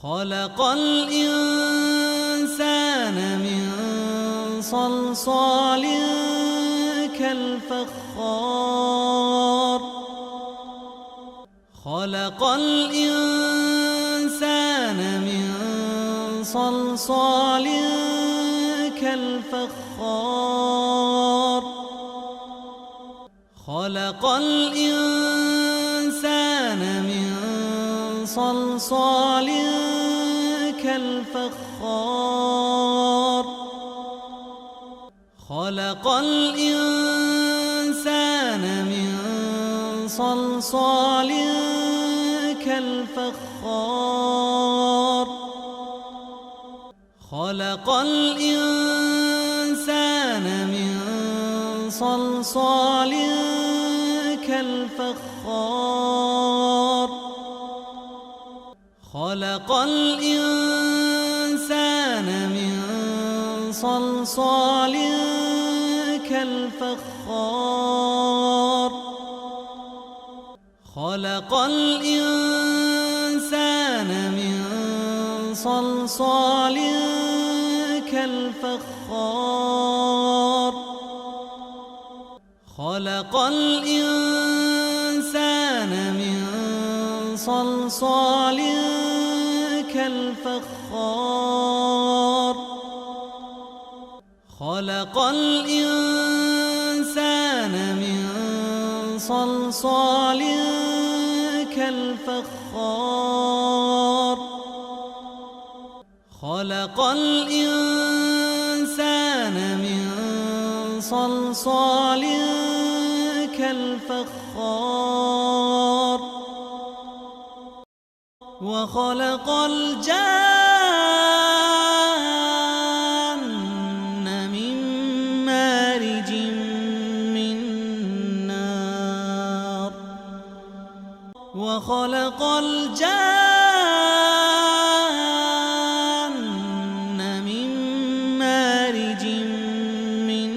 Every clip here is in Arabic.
خلق الإنسان من صلصال كالفخار. خلق الإنسان من صلصال كالفخار. خلق الإنسان من صلصال كالفخار. خلق الإنسان من صلصال كالفخار. خلق الإنسان من صلصال كالفخار. خلق الإنسان من صلصال كالفخار. خلق الإنسان من صلصال كالفخار. خلق الإنسان من صلصال كالفخار. خلق الإنسان من صلصال كالفخار. خلق الإنسان من صلصال كالفخار. وخلق الجان من مارج من نار. وخلق الجان من مارج من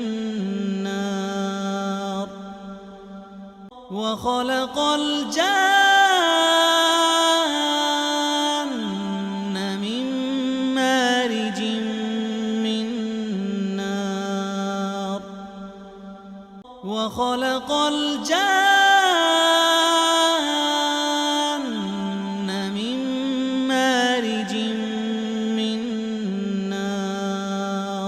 نار. وخلق الجان من مارج من نار. وخلق الجان من مارج من نار.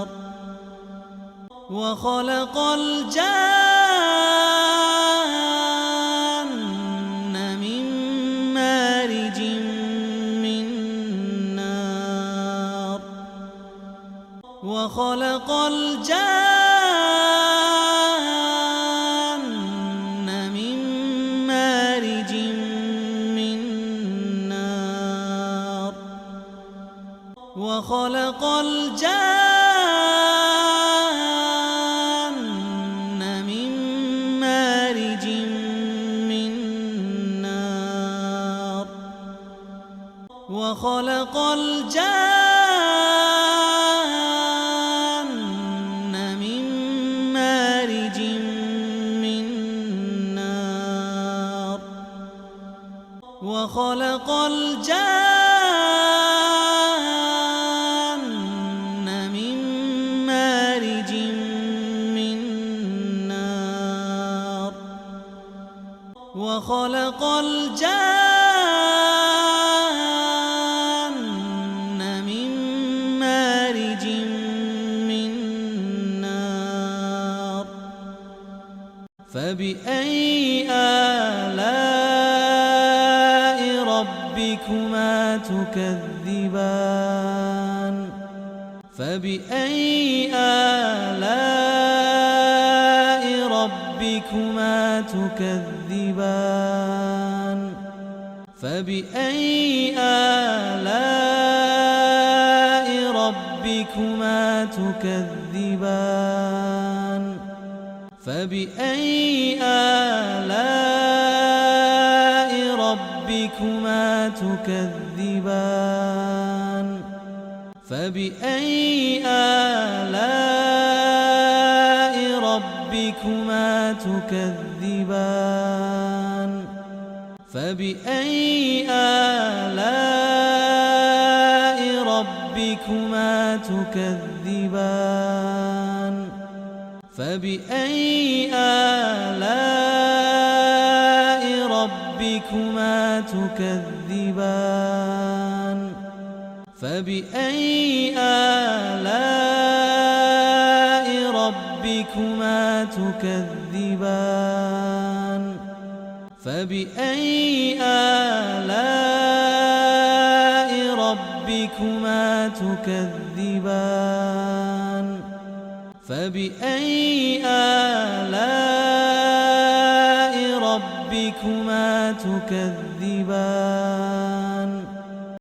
وخلق الجان من مارج من نار. وخلق الجان من مارج من نار. وخلق الجان من مارج من نار. وخلق الجان من مارج من نار. وخلق الجان من مارج من نار. وخلق الجان من مارج من نار. فبأي آلاء ربكما تكذبان؟ فبأي آلاء ربكما تكذبان؟ فبأي آلاء ربكما تكذبان؟ فبأي آلاء ربكما تكذبان؟ فبأي آلاء ربكما تكذبان؟ فبأي آلاء تكذبان فبأي آلاء ربكما تكذبان فبأي آلاء ربكما تكذبان فبأي آلاء ربكما تكذبان فبأي آلاء ربكما تكذبان